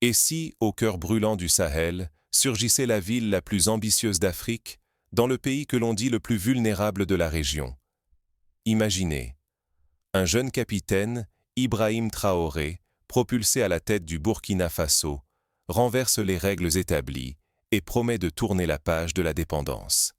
Et si, au cœur brûlant du Sahel, surgissait la ville la plus ambitieuse d'Afrique, dans le pays que l'on dit le plus vulnérable de la région? Imaginez, un jeune capitaine, Ibrahim Traoré, propulsé à la tête du Burkina Faso, renverse les règles établies et promet de tourner la page de la dépendance.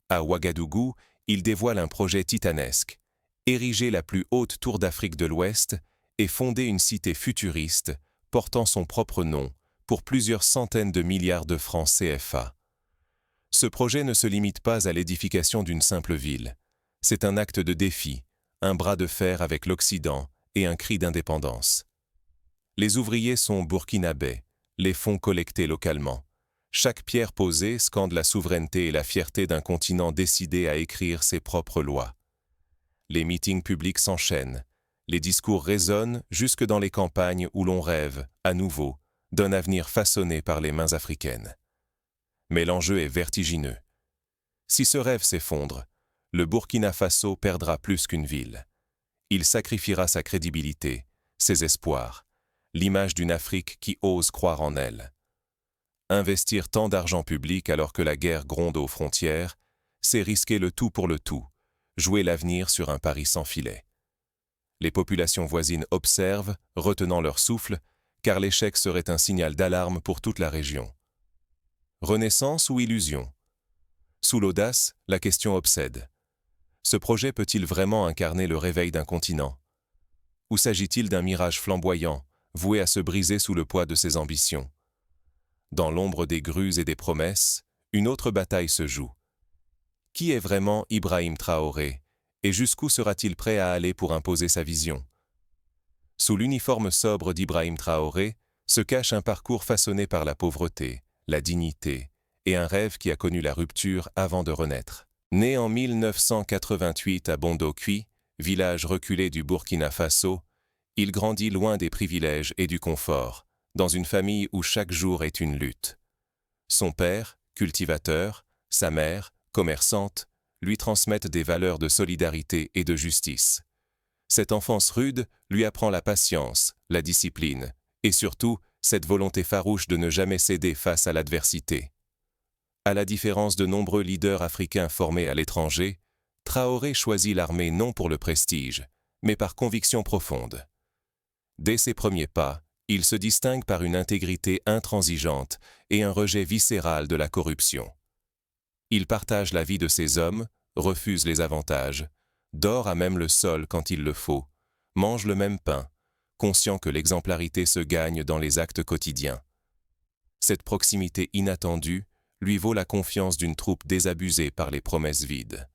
À Ouagadougou, il dévoile un projet titanesque, ériger la plus haute tour d'Afrique de l'Ouest et fonder une cité futuriste portant son propre nom pour plusieurs centaines de milliards de francs CFA. Ce projet ne se limite pas à l'édification d'une simple ville. C'est un acte de défi, un bras de fer avec l'Occident et un cri d'indépendance. Les ouvriers sont burkinabés, les fonds collectés localement. Chaque pierre posée scande la souveraineté et la fierté d'un continent décidé à écrire ses propres lois. Les meetings publics s'enchaînent, les discours résonnent jusque dans les campagnes où l'on rêve, à nouveau, d'un avenir façonné par les mains africaines. Mais l'enjeu est vertigineux. Si ce rêve s'effondre, le Burkina Faso perdra plus qu'une ville. Il sacrifiera sa crédibilité, ses espoirs, l'image d'une Afrique qui ose croire en elle. Investir tant d'argent public alors que la guerre gronde aux frontières, c'est risquer le tout pour le tout, jouer l'avenir sur un pari sans filet. Les populations voisines observent, retenant leur souffle, car l'échec serait un signal d'alarme pour toute la région. Renaissance ou illusion? Sous l'audace, la question obsède. Ce projet peut-il vraiment incarner le réveil d'un continent? Ou s'agit-il d'un mirage flamboyant, voué à se briser sous le poids de ses ambitions? Dans l'ombre des grues et des promesses, une autre bataille se joue. Qui est vraiment Ibrahim Traoré, et jusqu'où sera-t-il prêt à aller pour imposer sa vision? Sous l'uniforme sobre d'Ibrahim Traoré se cache un parcours façonné par la pauvreté, la dignité, et un rêve qui a connu la rupture avant de renaître. Né en 1988 à Bondokui, village reculé du Burkina Faso, il grandit loin des privilèges et du confort, dans une famille où chaque jour est une lutte. Son père, cultivateur, sa mère, commerçante, lui transmettent des valeurs de solidarité et de justice. Cette enfance rude lui apprend la patience, la discipline, et surtout cette volonté farouche de ne jamais céder face à l'adversité. À la différence de nombreux leaders africains formés à l'étranger, Traoré choisit l'armée non pour le prestige, mais par conviction profonde. Dès ses premiers pas, il se distingue par une intégrité intransigeante et un rejet viscéral de la corruption. Il partage la vie de ses hommes, refuse les avantages, dort à même le sol quand il le faut, mange le même pain, conscient que l'exemplarité se gagne dans les actes quotidiens. Cette proximité inattendue lui vaut la confiance d'une troupe désabusée par les promesses vides.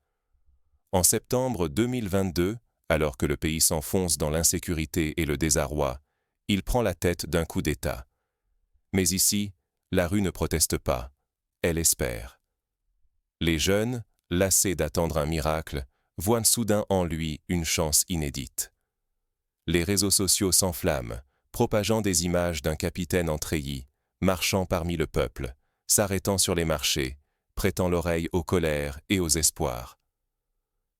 En septembre 2022, alors que le pays s'enfonce dans l'insécurité et le désarroi, il prend la tête d'un coup d'État. Mais ici, la rue ne proteste pas, elle espère. Les jeunes, lassés d'attendre un miracle, voient soudain en lui une chance inédite. Les réseaux sociaux s'enflamment, propageant des images d'un capitaine en treillis, marchant parmi le peuple, s'arrêtant sur les marchés, prêtant l'oreille aux colères et aux espoirs.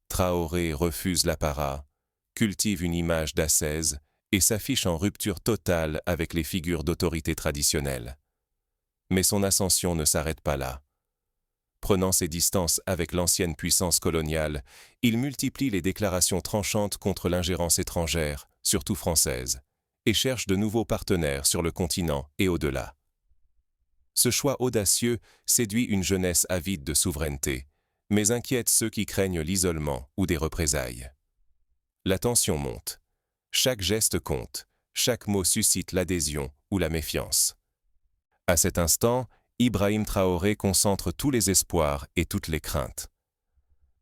Traoré refuse l'apparat, cultive une image d'ascèse et s'affiche en rupture totale avec les figures d'autorité traditionnelles. Mais son ascension ne s'arrête pas là. Prenant ses distances avec l'ancienne puissance coloniale, il multiplie les déclarations tranchantes contre l'ingérence étrangère, surtout française, et cherche de nouveaux partenaires sur le continent et au-delà. Ce choix audacieux séduit une jeunesse avide de souveraineté, mais inquiète ceux qui craignent l'isolement ou des représailles. La tension monte. Chaque geste compte, chaque mot suscite l'adhésion ou la méfiance. À cet instant, Ibrahim Traoré concentre tous les espoirs et toutes les craintes.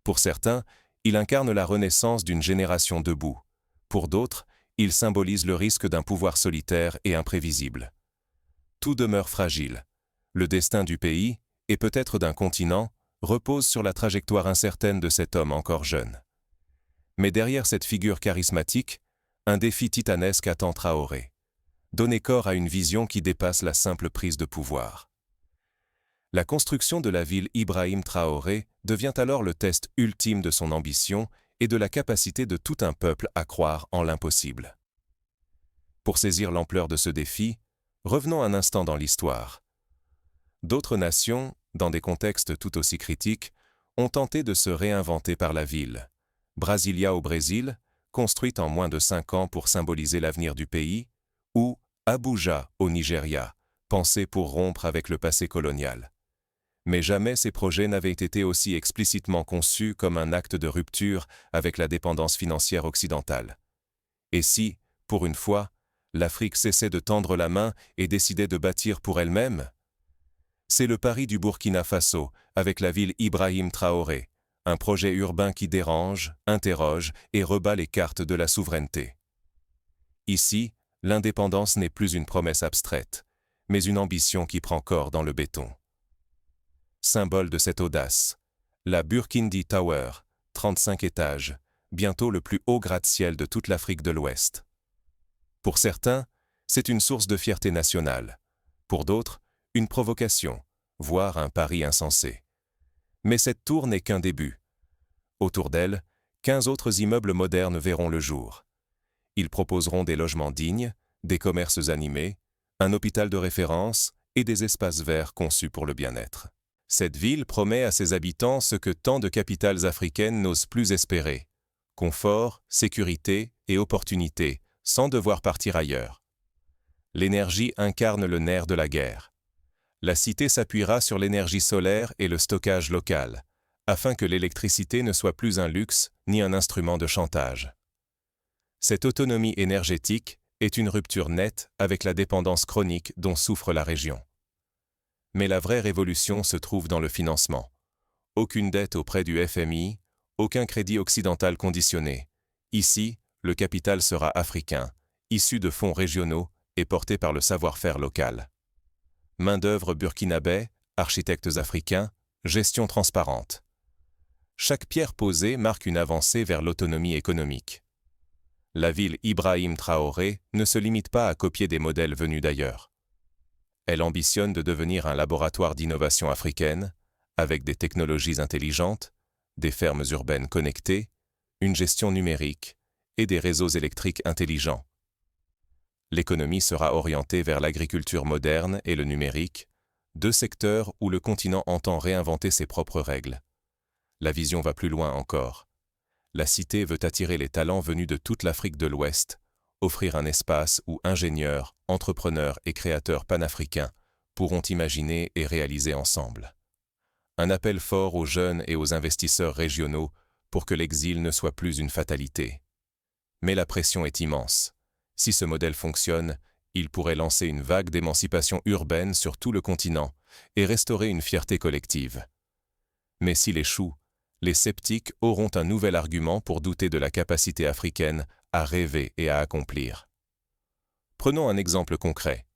Pour certains, il incarne la renaissance d'une génération debout. Pour d'autres, il symbolise le risque d'un pouvoir solitaire et imprévisible. Tout demeure fragile. Le destin du pays, et peut-être d'un continent, repose sur la trajectoire incertaine de cet homme encore jeune. Mais derrière cette figure charismatique, un défi titanesque attend Traoré. Donner corps à une vision qui dépasse la simple prise de pouvoir. La construction de la ville Ibrahim Traoré devient alors le test ultime de son ambition et de la capacité de tout un peuple à croire en l'impossible. Pour saisir l'ampleur de ce défi, Revenons un instant dans l'histoire. D'autres nations, dans des contextes tout aussi critiques, ont tenté de se réinventer par la ville. Brasilia au Brésil, construite en moins de 5 ans pour symboliser l'avenir du pays, ou Abuja au Nigeria, pensée pour rompre avec le passé colonial. Mais jamais ces projets n'avaient été aussi explicitement conçus comme un acte de rupture avec la dépendance financière occidentale. Et si, pour une fois, l'Afrique cessait de tendre la main et décidait de bâtir pour elle-même? C'est le pari du Burkina Faso, avec la ville Ibrahim Traoré, un projet urbain qui dérange, interroge et rebat les cartes de la souveraineté. Ici, l'indépendance n'est plus une promesse abstraite, mais une ambition qui prend corps dans le béton. Symbole de cette audace, la Burkindi Tower, 35 étages, bientôt le plus haut gratte-ciel de toute l'Afrique de l'Ouest. Pour certains, c'est une source de fierté nationale. Pour d'autres, une provocation, voire un pari insensé. Mais cette tour n'est qu'un début. Autour d'elle, 15 autres immeubles modernes verront le jour. Ils proposeront des logements dignes, des commerces animés, un hôpital de référence et des espaces verts conçus pour le bien-être. Cette ville promet à ses habitants ce que tant de capitales africaines n'osent plus espérer: confort, sécurité et opportunités, sans devoir partir ailleurs. L'énergie incarne le nerf de la guerre. La cité s'appuiera sur l'énergie solaire et le stockage local, afin que l'électricité ne soit plus un luxe ni un instrument de chantage. Cette autonomie énergétique est une rupture nette avec la dépendance chronique dont souffre la région. Mais la vraie révolution se trouve dans le financement. Aucune dette auprès du FMI, aucun crédit occidental conditionné. Ici, le capital sera africain, issu de fonds régionaux et porté par le savoir-faire local. Main-d'œuvre burkinabé, architectes africains, gestion transparente. Chaque pierre posée marque une avancée vers l'autonomie économique. La ville Ibrahim Traoré ne se limite pas à copier des modèles venus d'ailleurs. Elle ambitionne de devenir un laboratoire d'innovation africaine, avec des technologies intelligentes, des fermes urbaines connectées, une gestion numérique et des réseaux électriques intelligents. L'économie sera orientée vers l'agriculture moderne et le numérique, deux secteurs où le continent entend réinventer ses propres règles. La vision va plus loin encore. La cité veut attirer les talents venus de toute l'Afrique de l'Ouest, offrir un espace où ingénieurs, entrepreneurs et créateurs panafricains pourront imaginer et réaliser ensemble. Un appel fort aux jeunes et aux investisseurs régionaux pour que l'exil ne soit plus une fatalité. Mais la pression est immense. Si ce modèle fonctionne, il pourrait lancer une vague d'émancipation urbaine sur tout le continent et restaurer une fierté collective. Mais s'il échoue, les sceptiques auront un nouvel argument pour douter de la capacité africaine à rêver et à accomplir. Prenons un exemple concret.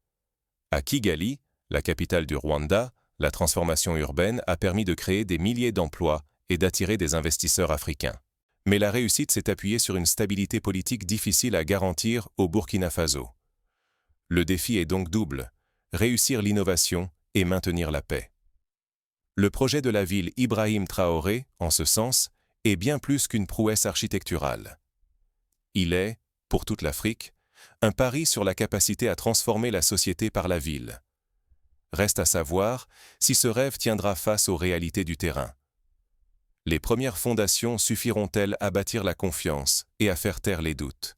À Kigali, la capitale du Rwanda, la transformation urbaine a permis de créer des milliers d'emplois et d'attirer des investisseurs africains. Mais la réussite s'est appuyée sur une stabilité politique difficile à garantir au Burkina Faso. Le défi est donc double: réussir l'innovation et maintenir la paix. Le projet de la ville Ibrahim Traoré, en ce sens, est bien plus qu'une prouesse architecturale. Il est, pour toute l'Afrique, un pari sur la capacité à transformer la société par la ville. Reste à savoir si ce rêve tiendra face aux réalités du terrain. Les premières fondations suffiront-elles à bâtir la confiance et à faire taire les doutes?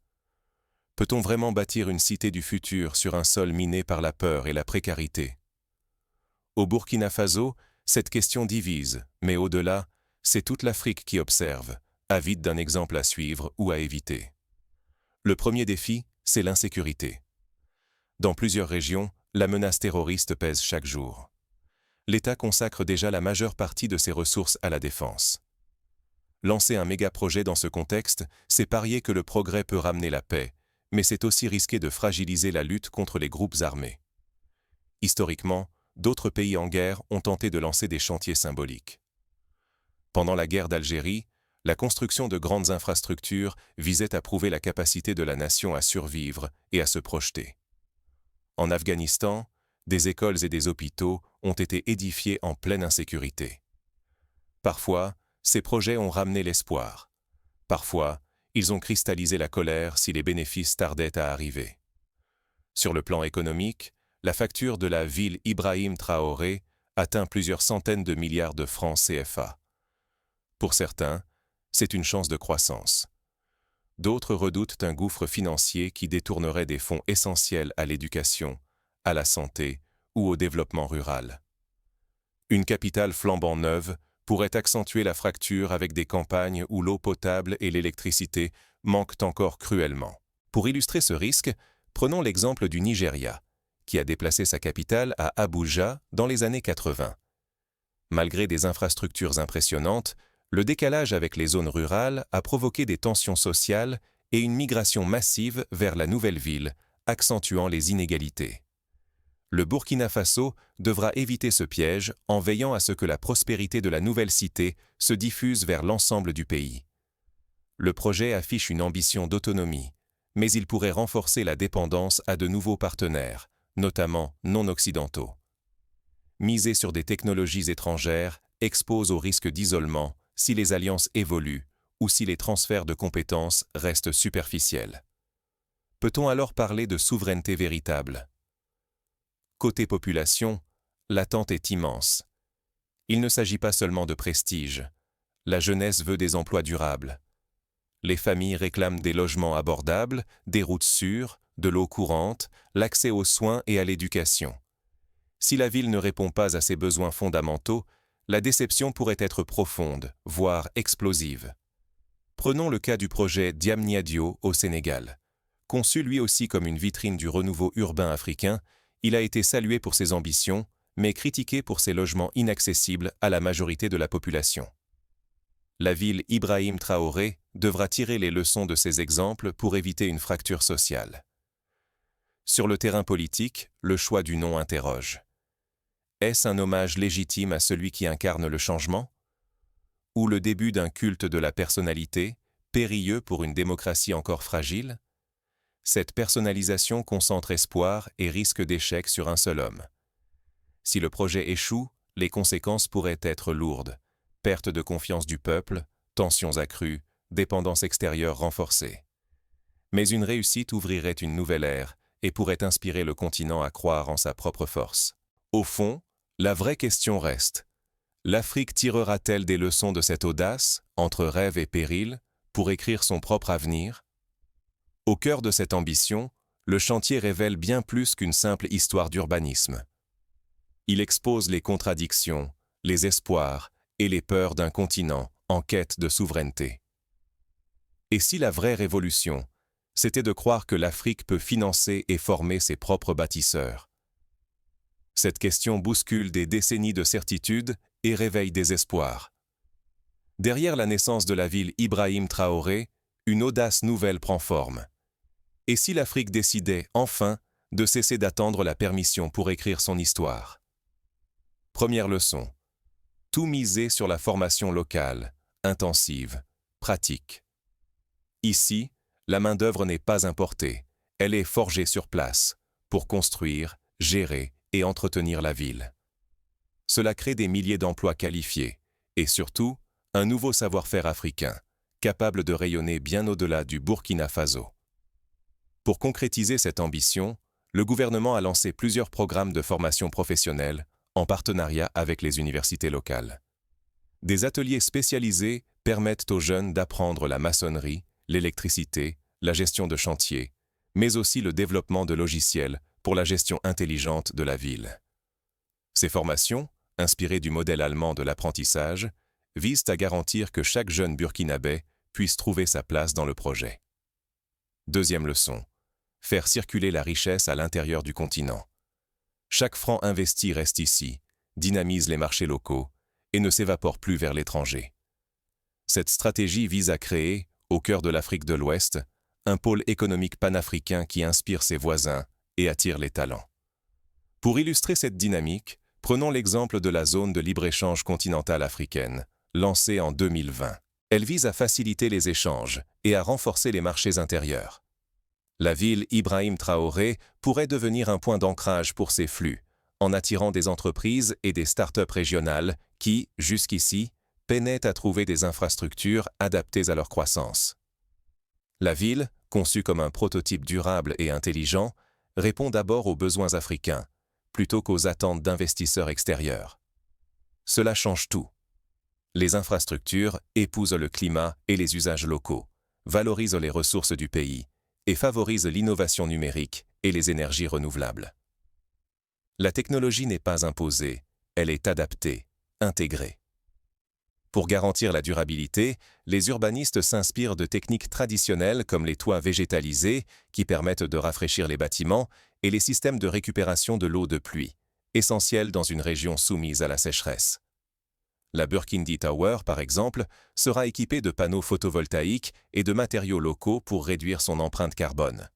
Peut-on vraiment bâtir une cité du futur sur un sol miné par la peur et la précarité? Au Burkina Faso, cette question divise, mais au-delà, c'est toute l'Afrique qui observe, avide d'un exemple à suivre ou à éviter. Le premier défi, c'est l'insécurité. Dans plusieurs régions, la menace terroriste pèse chaque jour. L'État consacre déjà la majeure partie de ses ressources à la défense. Lancer un méga-projet dans ce contexte, c'est parier que le progrès peut ramener la paix, mais c'est aussi risquer de fragiliser la lutte contre les groupes armés. Historiquement, d'autres pays en guerre ont tenté de lancer des chantiers symboliques. Pendant la guerre d'Algérie, la construction de grandes infrastructures visait à prouver la capacité de la nation à survivre et à se projeter. En Afghanistan, des écoles et des hôpitaux ont été édifiés en pleine insécurité. Parfois, ces projets ont ramené l'espoir. Parfois, ils ont cristallisé la colère si les bénéfices tardaient à arriver. Sur le plan économique, la facture de la ville Ibrahim Traoré atteint plusieurs centaines de milliards de francs CFA. Pour certains, c'est une chance de croissance. D'autres redoutent un gouffre financier qui détournerait des fonds essentiels à l'éducation, à la santé ou au développement rural. Une capitale flambant neuve pourrait accentuer la fracture avec des campagnes où l'eau potable et l'électricité manquent encore cruellement. Pour illustrer ce risque, prenons l'exemple du Nigeria, qui a déplacé sa capitale à Abuja dans les années 80. Malgré des infrastructures impressionnantes, le décalage avec les zones rurales a provoqué des tensions sociales et une migration massive vers la nouvelle ville, accentuant les inégalités. Le Burkina Faso devra éviter ce piège en veillant à ce que la prospérité de la nouvelle cité se diffuse vers l'ensemble du pays. Le projet affiche une ambition d'autonomie, mais il pourrait renforcer la dépendance à de nouveaux partenaires, notamment non occidentaux. Miser sur des technologies étrangères expose au risque d'isolement si les alliances évoluent ou si les transferts de compétences restent superficiels. Peut-on alors parler de souveraineté véritable ? Côté population, l'attente est immense. Il ne s'agit pas seulement de prestige. La jeunesse veut des emplois durables. Les familles réclament des logements abordables, des routes sûres, de l'eau courante, l'accès aux soins et à l'éducation. Si la ville ne répond pas à ces besoins fondamentaux, la déception pourrait être profonde, voire explosive. Prenons le cas du projet Diamniadio au Sénégal. Conçu lui aussi comme une vitrine du renouveau urbain africain, il a été salué pour ses ambitions, mais critiqué pour ses logements inaccessibles à la majorité de la population. La ville Ibrahim Traoré devra tirer les leçons de ces exemples pour éviter une fracture sociale. Sur le terrain politique, le choix du nom interroge. Est-ce un hommage légitime à celui qui incarne le changement ? Ou le début d'un culte de la personnalité, périlleux pour une démocratie encore fragile ? Cette personnalisation concentre espoir et risque d'échec sur un seul homme. Si le projet échoue, les conséquences pourraient être lourdes. Perte de confiance du peuple, tensions accrues, dépendance extérieure renforcée. Mais une réussite ouvrirait une nouvelle ère et pourrait inspirer le continent à croire en sa propre force. Au fond, la vraie question reste. L'Afrique tirera-t-elle des leçons de cette audace, entre rêve et péril, pour écrire son propre avenir ? Au cœur de cette ambition, le chantier révèle bien plus qu'une simple histoire d'urbanisme. Il expose les contradictions, les espoirs et les peurs d'un continent en quête de souveraineté. Et si la vraie révolution, c'était de croire que l'Afrique peut financer et former ses propres bâtisseurs? Cette question bouscule des décennies de certitude et réveille des espoirs. Derrière la naissance de la ville Ibrahim Traoré, une audace nouvelle prend forme. Et si l'Afrique décidait, enfin, de cesser d'attendre la permission pour écrire son histoire? Première leçon. Tout miser sur la formation locale, intensive, pratique. Ici, la main-d'œuvre n'est pas importée, elle est forgée sur place, pour construire, gérer et entretenir la ville. Cela crée des milliers d'emplois qualifiés, et surtout, un nouveau savoir-faire africain, capable de rayonner bien au-delà du Burkina Faso. Pour concrétiser cette ambition, le gouvernement a lancé plusieurs programmes de formation professionnelle en partenariat avec les universités locales. Des ateliers spécialisés permettent aux jeunes d'apprendre la maçonnerie, l'électricité, la gestion de chantier, mais aussi le développement de logiciels pour la gestion intelligente de la ville. Ces formations, inspirées du modèle allemand de l'apprentissage, visent à garantir que chaque jeune burkinabé puisse trouver sa place dans le projet. Deuxième leçon. Faire circuler la richesse à l'intérieur du continent. Chaque franc investi reste ici, dynamise les marchés locaux et ne s'évapore plus vers l'étranger. Cette stratégie vise à créer, au cœur de l'Afrique de l'Ouest, un pôle économique panafricain qui inspire ses voisins et attire les talents. Pour illustrer cette dynamique, prenons l'exemple de la zone de libre-échange continentale africaine, lancée en 2020. Elle vise à faciliter les échanges et à renforcer les marchés intérieurs. La ville Ibrahim Traoré pourrait devenir un point d'ancrage pour ces flux, en attirant des entreprises et des start-up régionales qui, jusqu'ici, peinaient à trouver des infrastructures adaptées à leur croissance. La ville, conçue comme un prototype durable et intelligent, répond d'abord aux besoins africains, plutôt qu'aux attentes d'investisseurs extérieurs. Cela change tout. Les infrastructures épousent le climat et les usages locaux, valorisent les ressources du pays et favorisent l'innovation numérique et les énergies renouvelables. La technologie n'est pas imposée, elle est adaptée, intégrée. Pour garantir la durabilité, les urbanistes s'inspirent de techniques traditionnelles comme les toits végétalisés qui permettent de rafraîchir les bâtiments et les systèmes de récupération de l'eau de pluie, essentiels dans une région soumise à la sécheresse. La Burkindi Tower, par exemple, sera équipée de panneaux photovoltaïques et de matériaux locaux pour réduire son empreinte carbone.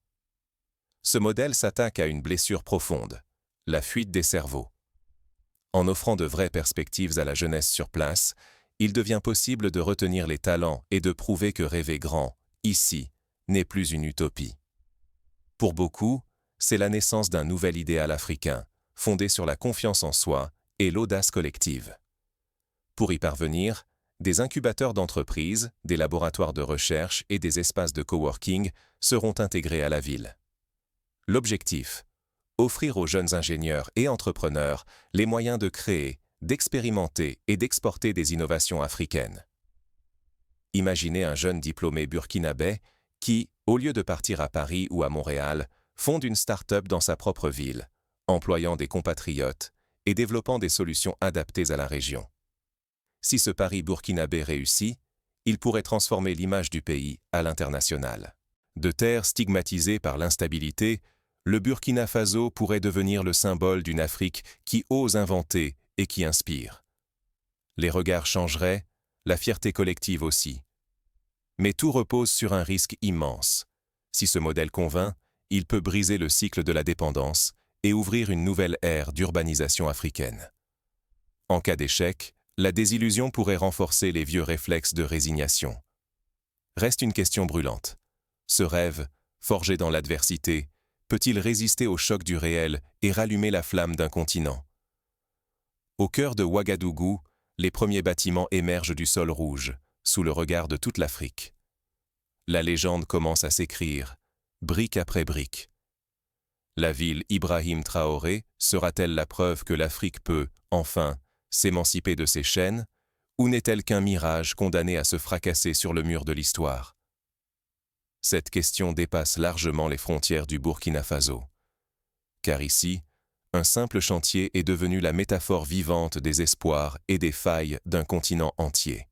Ce modèle s'attaque à une blessure profonde, la fuite des cerveaux. En offrant de vraies perspectives à la jeunesse sur place, il devient possible de retenir les talents et de prouver que rêver grand, ici, n'est plus une utopie. Pour beaucoup, c'est la naissance d'un nouvel idéal africain, fondé sur la confiance en soi et l'audace collective. Pour y parvenir, des incubateurs d'entreprises, des laboratoires de recherche et des espaces de coworking seront intégrés à la ville. L'objectif : offrir aux jeunes ingénieurs et entrepreneurs les moyens de créer, d'expérimenter et d'exporter des innovations africaines. Imaginez un jeune diplômé burkinabé qui, au lieu de partir à Paris ou à Montréal, fonde une start-up dans sa propre ville, employant des compatriotes et développant des solutions adaptées à la région. Si ce pari burkinabé réussit, il pourrait transformer l'image du pays à l'international. De terre stigmatisée par l'instabilité, le Burkina Faso pourrait devenir le symbole d'une Afrique qui ose inventer et qui inspire. Les regards changeraient, la fierté collective aussi. Mais tout repose sur un risque immense. Si ce modèle convainc, il peut briser le cycle de la dépendance et ouvrir une nouvelle ère d'urbanisation africaine. En cas d'échec, la désillusion pourrait renforcer les vieux réflexes de résignation. Reste une question brûlante. Ce rêve, forgé dans l'adversité, peut-il résister au choc du réel et rallumer la flamme d'un continent ? Au cœur de Ouagadougou, les premiers bâtiments émergent du sol rouge, sous le regard de toute l'Afrique. La légende commence à s'écrire, brique après brique. La ville Ibrahim Traoré sera-t-elle la preuve que l'Afrique peut, enfin, s'émanciper de ses chaînes, ou n'est-elle qu'un mirage condamné à se fracasser sur le mur de l'histoire ? Cette question dépasse largement les frontières du Burkina Faso. Car ici, un simple chantier est devenu la métaphore vivante des espoirs et des failles d'un continent entier.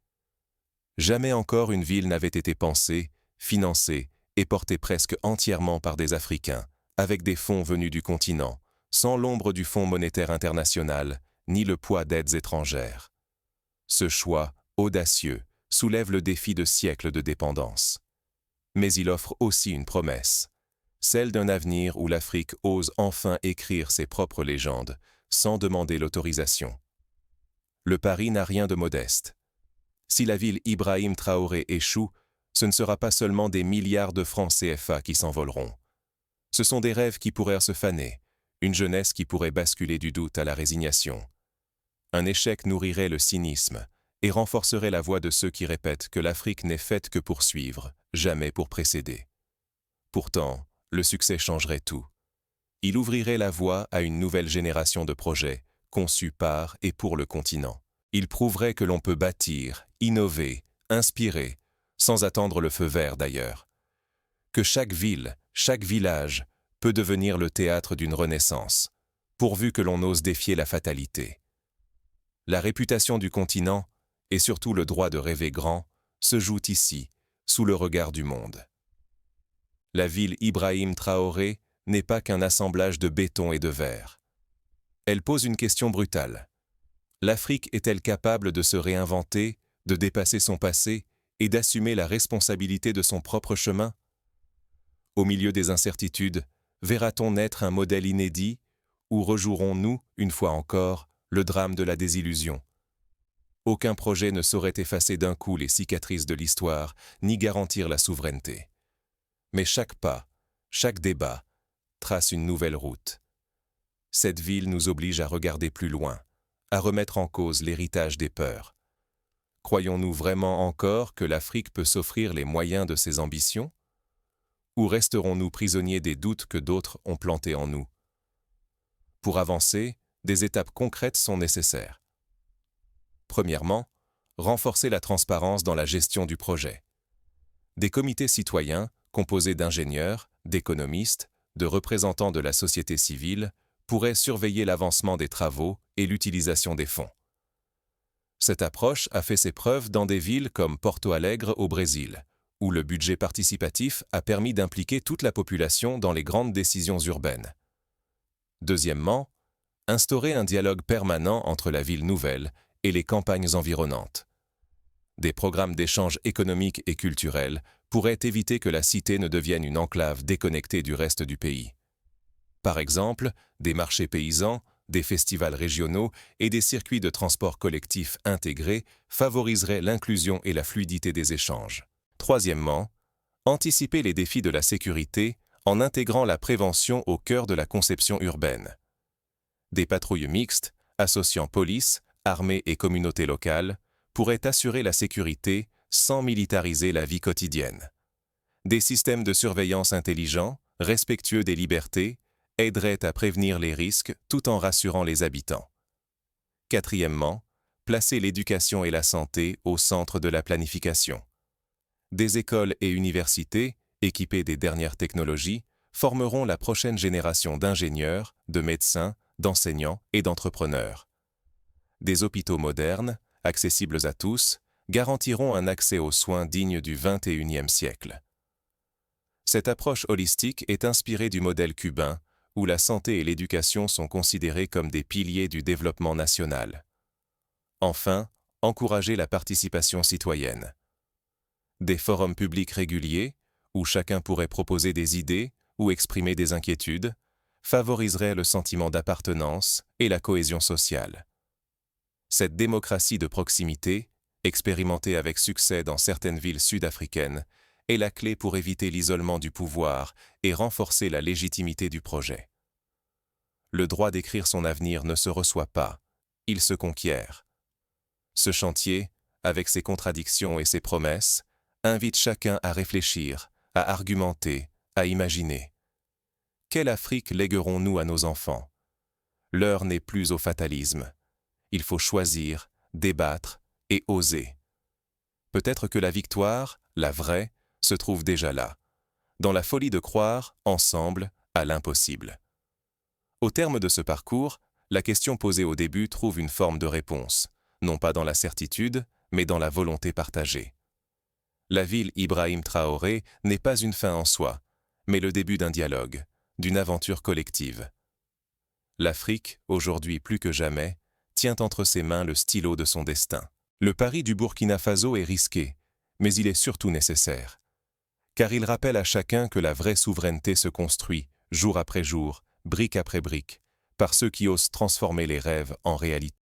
Jamais encore une ville n'avait été pensée, financée et portée presque entièrement par des Africains, avec des fonds venus du continent, sans l'ombre du Fonds monétaire international, ni le poids d'aides étrangères. Ce choix, audacieux, soulève le défi de siècles de dépendance. Mais il offre aussi une promesse, celle d'un avenir où l'Afrique ose enfin écrire ses propres légendes, sans demander l'autorisation. Le pari n'a rien de modeste. Si la ville Ibrahim Traoré échoue, ce ne sera pas seulement des milliards de francs CFA qui s'envoleront. Ce sont des rêves qui pourraient se faner, une jeunesse qui pourrait basculer du doute à la résignation. Un échec nourrirait le cynisme et renforcerait la voix de ceux qui répètent que l'Afrique n'est faite que pour suivre, jamais pour précéder. Pourtant, le succès changerait tout. Il ouvrirait la voie à une nouvelle génération de projets, conçus par et pour le continent. Il prouverait que l'on peut bâtir, innover, inspirer, sans attendre le feu vert d'ailleurs. Que chaque ville, chaque village, peut devenir le théâtre d'une renaissance, pourvu que l'on ose défier la fatalité. La réputation du continent, et surtout le droit de rêver grand, se jouent ici, sous le regard du monde. La ville Ibrahim Traoré n'est pas qu'un assemblage de béton et de verre. Elle pose une question brutale. L'Afrique est-elle capable de se réinventer, de dépasser son passé et d'assumer la responsabilité de son propre chemin ? Au milieu des incertitudes, verra-t-on naître un modèle inédit ou rejouerons-nous, une fois encore, le drame de la désillusion ? Aucun projet ne saurait effacer d'un coup les cicatrices de l'histoire, ni garantir la souveraineté. Mais chaque pas, chaque débat, trace une nouvelle route. Cette ville nous oblige à regarder plus loin, à remettre en cause l'héritage des peurs. Croyons-nous vraiment encore que l'Afrique peut s'offrir les moyens de ses ambitions ? Ou resterons-nous prisonniers des doutes que d'autres ont plantés en nous? Pour avancer, des étapes concrètes sont nécessaires. Premièrement, renforcer la transparence dans la gestion du projet. Des comités citoyens, composés d'ingénieurs, d'économistes, de représentants de la société civile, pourraient surveiller l'avancement des travaux et l'utilisation des fonds. Cette approche a fait ses preuves dans des villes comme Porto Alegre au Brésil, où le budget participatif a permis d'impliquer toute la population dans les grandes décisions urbaines. Deuxièmement, instaurer un dialogue permanent entre la ville nouvelle et les campagnes environnantes. Des programmes d'échange économique et culturel pourraient éviter que la cité ne devienne une enclave déconnectée du reste du pays. Par exemple, des marchés paysans, des festivals régionaux et des circuits de transport collectif intégrés favoriseraient l'inclusion et la fluidité des échanges. Troisièmement, anticiper les défis de la sécurité en intégrant la prévention au cœur de la conception urbaine. Des patrouilles mixtes, associant police, armée et communauté locale, pourraient assurer la sécurité sans militariser la vie quotidienne. Des systèmes de surveillance intelligents, respectueux des libertés, aideraient à prévenir les risques tout en rassurant les habitants. Quatrièmement, placer l'éducation et la santé au centre de la planification. Des écoles et universités, équipées des dernières technologies, formeront la prochaine génération d'ingénieurs, de médecins, d'enseignants et d'entrepreneurs. Des hôpitaux modernes, accessibles à tous, garantiront un accès aux soins dignes du XXIe siècle. Cette approche holistique est inspirée du modèle cubain, où la santé et l'éducation sont considérés comme des piliers du développement national. Enfin, encourager la participation citoyenne. Des forums publics réguliers, où chacun pourrait proposer des idées ou exprimer des inquiétudes, favoriseraient le sentiment d'appartenance et la cohésion sociale. Cette démocratie de proximité, expérimentée avec succès dans certaines villes sud-africaines, est la clé pour éviter l'isolement du pouvoir et renforcer la légitimité du projet. Le droit d'écrire son avenir ne se reçoit pas, il se conquiert. Ce chantier, avec ses contradictions et ses promesses, invite chacun à réfléchir, à argumenter, à imaginer. Quelle Afrique léguerons-nous à nos enfants? L'heure n'est plus au fatalisme. Il faut choisir, débattre et oser. Peut-être que la victoire, la vraie, se trouve déjà là, dans la folie de croire, ensemble, à l'impossible. Au terme de ce parcours, la question posée au début trouve une forme de réponse, non pas dans la certitude, mais dans la volonté partagée. La ville Ibrahim Traoré n'est pas une fin en soi, mais le début d'un dialogue, d'une aventure collective. L'Afrique, aujourd'hui plus que jamais, tient entre ses mains le stylo de son destin. Le pari du Burkina Faso est risqué, mais il est surtout nécessaire. Car il rappelle à chacun que la vraie souveraineté se construit, jour après jour, brique après brique, par ceux qui osent transformer les rêves en réalité.